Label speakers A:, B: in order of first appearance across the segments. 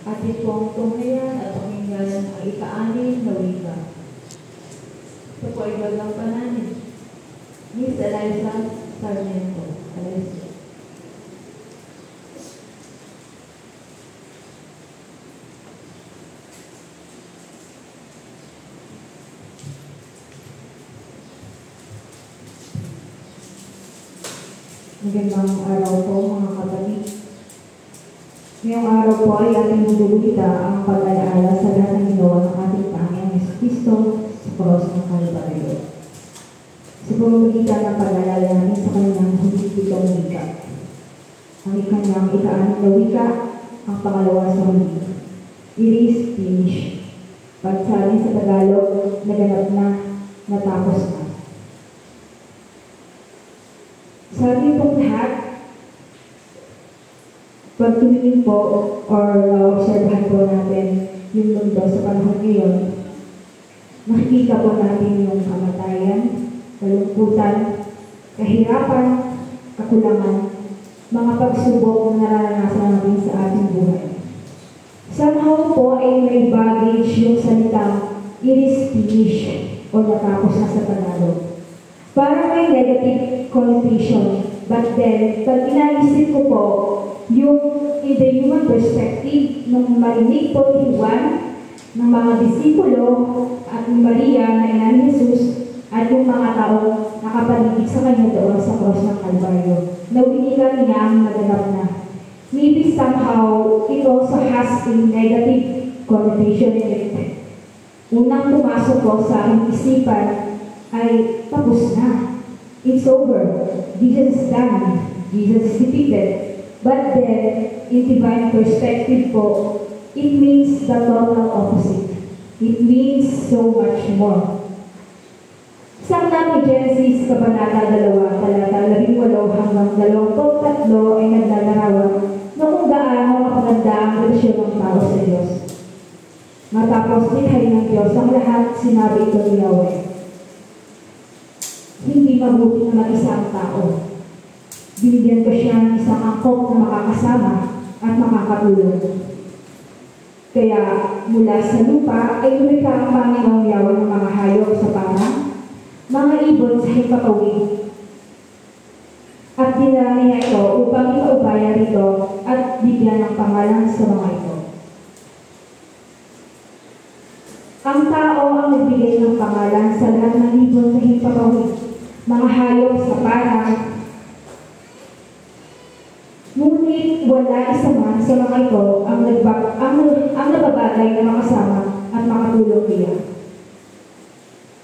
A: At ito ang tunghayan at pakinggan ang ika-anim na wika. Ito po ay bagang pananin. Miss Eliza Sarmiento. Eliza.
B: Magandang araw po mga kapatid. Ngayong araw po ay ating bubulita ang pag-alaala sa lahat ng ginawa ng ating Panginoong Jesucristo sa cross ng Kalbaryo. Sa pamamagitan ng pag-alala namin sa kanyang higit-pitong wika. Ang kanyang ika-anim na wika, ang pangalawa sa huli. It is finished. Pagsabi sa Tagalog, naganap na, natapos na. Sabi pong lahat, pag tumingin po or obserbahan po natin yung mundo sa panahon ngayon, nakikita po natin yung kamatayan, kalungkutan, kahirapan, kakulangan, mga pagsubok na nararanasan natin sa ating buhay. Somehow po ay may baggage yung salitang it is finished o natapos na sa Tagalog. Parang may negative connotation. But then, pag inaisip ko po, yung in the human perspective, nung marinig po ni Juan, ng mga disipulo at ni Maria na ina ni Jesus, at yung mga tao nakapaligid sa kanya doon sa cross ng Kalbaryo, na winikan niya ang naganap na. Maybe somehow, it also has a negative connotation in it. Unang pumasok po sa aking isipan ay tapos na. It's over. Jesus is done. Jesus is defeated. But then, in divine perspective po, it means the total opposite. It means so much more. Sa aklat ni Genesis, Kabanata 2, talata 18 hanggang 23 ay naglalarawan na kung gaano kapaganda ang relasyon ng tao sa Diyos. Matapos likhain ng Diyos ang lahat, sinabi ito ni Yahweh, hindi mabuti na mag-isa ang tao. Binigyan ko siya ng isang angkop na makakasama at makakatulong. Kaya mula sa lupa ay lumikha ang Panginoong Yahweh ng mga hayop sa parang, mga ibon sa hipakawin. At dinala niya ito upang ipaubaya rito at bigyan ng pangalan sa mga ito. Ang tao ang nagbigay ng pangalan sa lahat ng ibon sa hipakawin, mga hayop sa parang. Ngunit wala isa man sa mga ito ang nababagay na makasama at makatulong niya.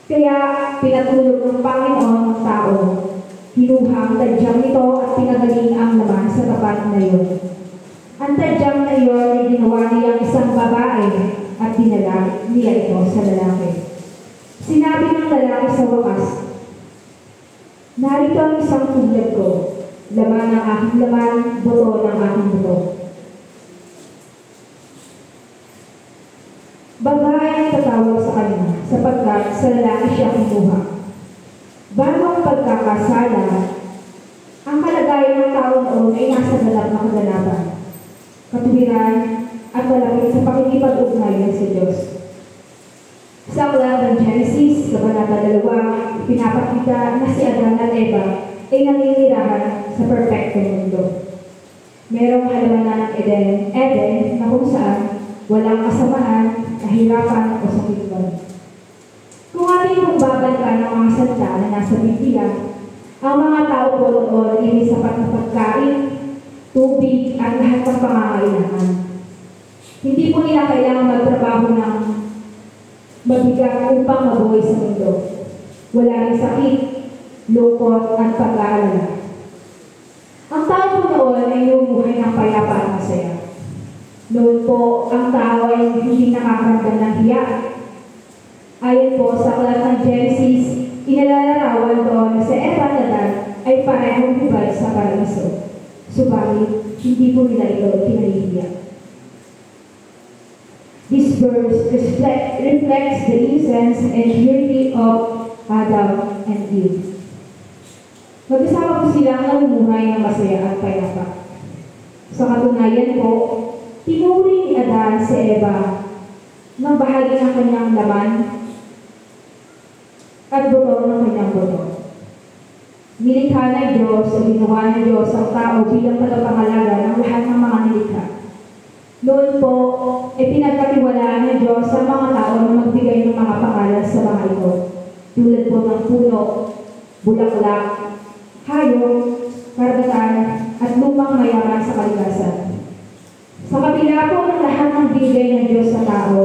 B: Kaya pinatulog ng Panginoon ng tao, kinuha ang tadyang nito at pinagaling ang laman sa tapat na iyon. Ang tadyang na iyon ay ginawa niyang isang babae at dinala niya ito sa lalaki. Sinabi ng lalaki sa wakas, narito ang isang tulad ko, laman ng aking laman, buto ng aking buto. Babae ang tatawag sa kanya, sapagkat sa lalaki siya kinuha. Bago ang pagkakasala, ang kalagayan ng tao noon ay nasa galap na kaganapan, katuwiran, at malapit sa pakikipag-ugnayan sa Diyos. Sa aklat ng Genesis, Kabanata 2, pinapakita na si Adan at Eva ay naninirahan sa perfectong mundo. Merong halamanan ng Eden na kung saan walang kasamaan, kahirapan o sakit ba. Kung ating magbabalikan ng mga salita na nasa Biblia, ang mga tao po noon ay may sapat na pagkain, tubig at lahat ng pangangailangan. Hindi po nila kailangan magtrabaho ng mabigat upang mabuhay sa mundo. Wala rin sakit, lungkot at pag-aalala. Ang tao po noon ay lumuhay ng payapa at masaya. Noon po, ang tao ay hindi nakakaramdam ng hiya. Ayon po sa aklat ng Genesis, inalalarawan doon na si Eva at Adan ay parehong hubad sa paraiso. Subalit, hindi po nila ito pinahihiya. This verse reflects the innocence and purity of Adam and Eve. Mag-isama po silang namumuhay ng masaya at payapa. Sa katunayan po, tinuri ni Adan Adan si Eva ng bahagi ng kanyang laman at buto ng kanyang buto. Nilikha ng Diyos o ginawa ng Diyos ang tao bilang tagapangalaga ng lahat ng mga nilikha. Noon po, pinagkatiwalaan ng Diyos sa mga tao na magbigay ng mga pangalan sa mga ito, tulad po ng puno, bulaklak, hayop, karagatan, at lumang mayaman sa kalikasan. Sa kabila po ng lahat ng bigay ng Diyos sa tao,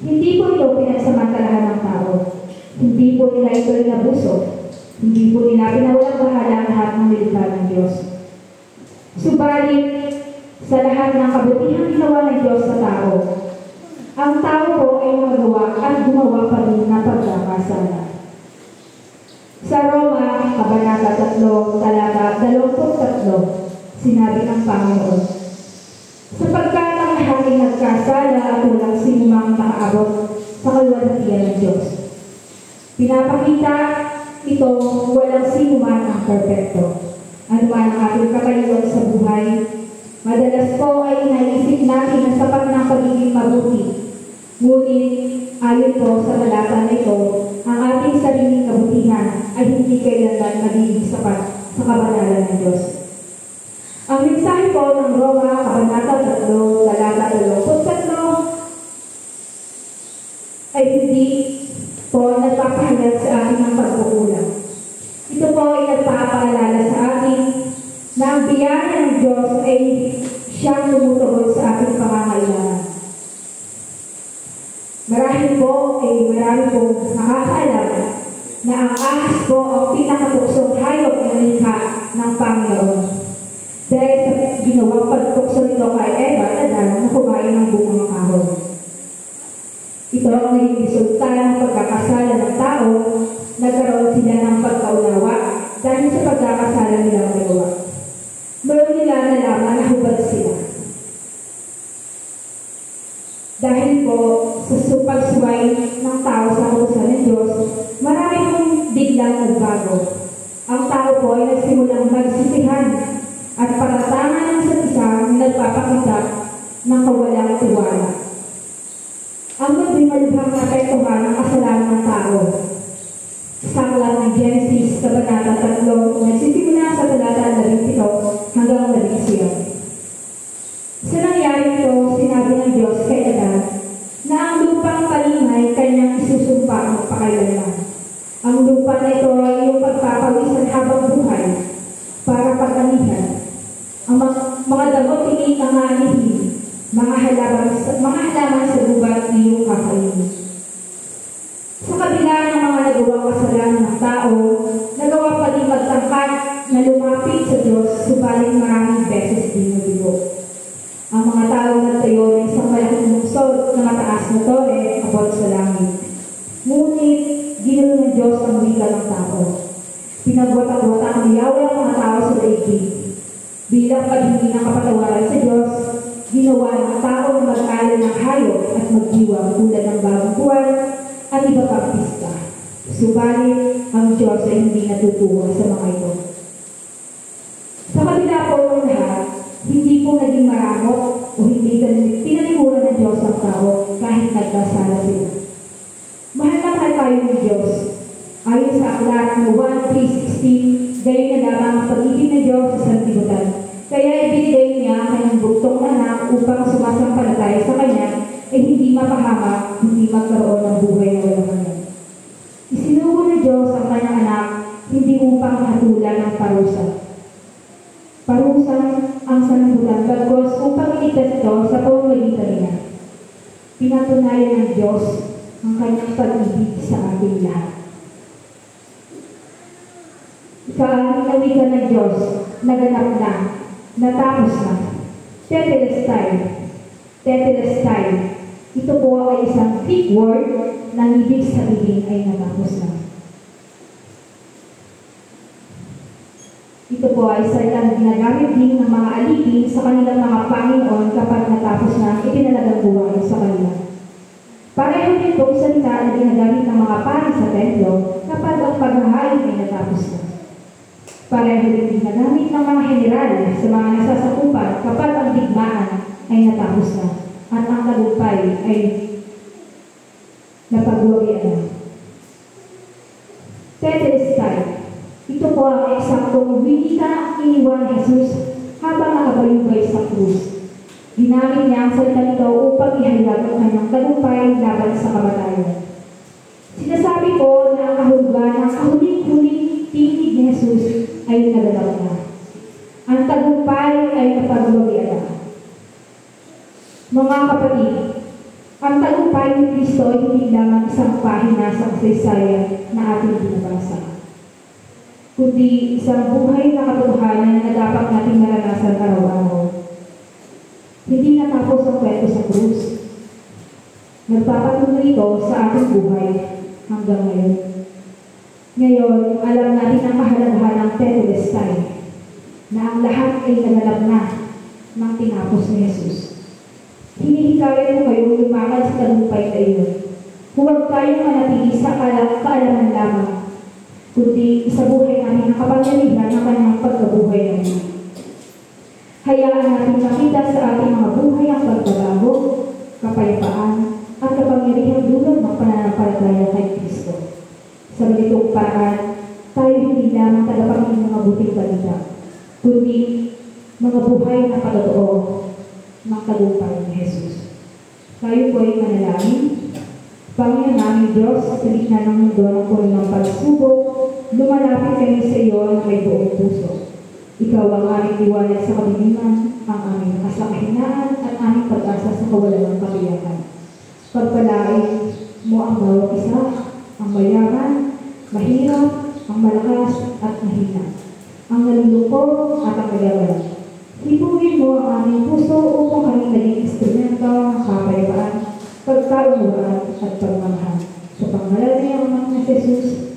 B: hindi po ito pinagsamantalahan ng tao. Hindi po nila ito inabuso. Hindi po nila pinawalang bahala ang lahat ng nilikha ng Diyos. Subalit, sa lahat ng kabutihang ginawa ng Diyos sa tao, ang tao po ay magawa at gumawa pa rin ng pagkakasala. Sa Roma, Kabanata 3, talata 23, sinabi ng Panginoon, sapagkat ang lahat ay nagkasala at walang sinumang nakaabot sa kaluwalhatian ng Diyos. Pinapakita ito walang sinuman ang perpekto. Ano man ang ating kakaliwan sa buhay, madalas po ay inaisip natin na sapat ng pagiging mabuti. Ngunit, ayon po sa talata na ito, ang ating sariling kabutihan ay hindi kailanman magiging sapat sa kabanalan ng Diyos. Ang mensahe po ng Roma, Kabanata 3, talata 23, ay hindi po nagpapahayag sa atin ng pagkukulang. Ito po ay nagpapaalala sa atin na ang biyaya ng Diyos ay siyang tumutugon sa ating pangangailangan. Marami po nakakaalam na ang ahas po ang pinakatuksong hayop na likha ng Panginoon. Dahil sa ginawang pagtukso nito kay Eva at Adan na kumain ng bungang kahoy. Ito ang naging resulta ng pagkakasala ng tao, nagkaroon sila ng pagkaunawa dahil sa pagkakasala nilang dalawa. Noon nila nalaman na hubad sila. Dahil po sa pagsuway ng tao sa kautusan ng Diyos, marami pong biglang nagbago. Ang tao po ay nagsimulang magsisihan at paratangan ng isa't isa nagpapakita ng kawalang tiwala. Ang nagbimalubhang naapektuhan ng kasalanan ng tao. Sa aklat ng Genesis, Kabanata 3, nagsisimula sa talata 17 hanggang 19. Sa nangyari ito, sinabi ng Diyos kay Adan na ang lupang palingay kanyang isusumpa ang pakailanman. Ang lupa na ito ay iyong pagpapawisan habang buhay para pagkanihan. Ang mga damot tingin na maanihin, mga halaman sa gubat iyong kakainin. Sa kabila ng mga nagawang kasalanan ng tao, nagawa pa din magtangkat na lumapit sa Diyos, subalit maraming beses din nabigo. Ang mga tao nagtayo ng isang malaking lungsod na mataas na tore abot sa langit. Ngunit, ginulo ng Diyos ang wika ng tao. Pinagwata-wata ang Yahweh ang mga tao sa daigdig. Bilang paghingi ng kapatawaran sa Diyos, ginawa ng tao na mag-alay ng hayop at magdiwang tulad ng bagong buwan at iba pang pista. Subalit, ang Diyos ay hindi natutuwa sa mga ito. Sa kabila po ng lahat, hindi po naging maramot o hindi pinalikuran ng Diyos ang tao kahit nagkasala sila. Mahal na mahal tayo ng Diyos. Ayon sa aklat ng 1:3:16, gayon na lamang ang pag-ibig ng Diyos sa sanlibutan. Kaya ibinigay niya ang kanyang buktong anak upang sumasampalataya sa kanya ay hindi mapahamak, hindi magkaroon ng buhay na walang hanggan. Isinugo ng Diyos ang kanyang anak hindi upang hatulan ng parusa. Parusa ang sanlibutan bagos upang iligtas ito sa pamamagitan niya. Pinatunayan ng Diyos ang kanyang pag-ibig sa ating lahat. Ika-anim na wika ng Diyos, naganap na, natapos na. Tetelestai. Tetelestai. Ito po ay isang Greek word na ibig sabihin ay natapos na. Ito po ay salitang ginagamit din ng mga alipin sa kanilang mga Panginoon kapag natapos na ang itinalagang buhay sa kanila. Pareho din po salita na ginagamit ng mga pari sa templo kapag ang paghahain ay natapos na. Pareho din ginagamit ng mga general sa mga nasasakupan kapag ang digmaan ay natapos na at ang ay napagwarian na. Tetelestai. Ito po ang eksaktong wika iniwan ni Jesus habang nakabayubay sa krus. Ginamit niya ang salitang ito upang ihayag ang kanyang tagumpay laban sa kamatayan. Sinasabi po na ang kahulugan ng kahuling-huling tinig ni Jesus ay naganap na. Ang tagumpay ay napagwarian na. Mga kapatid, ang tagumpay ni Kristo ay hindi lamang isang pahina sa kasaysayan na ating binabasa, kundi isang buhay na katotohanan na dapat nating maranasan araw-araw. Hindi natapos ang kwento sa krus. Nagpapatuloy ito sa ating buhay hanggang ngayon. Ngayon, alam natin ang kahalagahan ng Tetelestai, na ang lahat ay naganap na nang tinapos ni Jesus. Hinihikayat ko kayo lumakad sa tagumpay na iyon. Huwag tayong manatili sa kaalaman lamang, kundi isabuhay natin ang kapangyarihan ng kanyang pagkabuhay namin. Hayaan natin makita sa ating mga buhay ang pagbabago, kapayapaan, at kapangyarihan dulot ng pananampalataya kay Kristo. Sa ganitong paraan, tayo hindi lamang tagapangin ng mabuting balita, kundi mga buhay na patotoo ng tagumpay ni Jesus. Tayo po ay manalangin. Panginoon naming Diyos, sa gitna ng mundo ng puno ng pagsubok, lumalapit kami sa iyo na may buong puso. Ikaw ang aming liwanag sa kadiliman, ang aming kasakahinaan at aming pag-asa sa kawalan ng kapiyakan. Pagpalain mo ang bawat isa, ang mayaman, mahirap, ang malakas at mahina, ang nalulungkot at ang mayaman. Hipugin mo ang aming puso upang kami naging instrumento ng kapayapaan, pagkaunawaan at pagmamahal. Sa pangalan niya ang mga Jesus,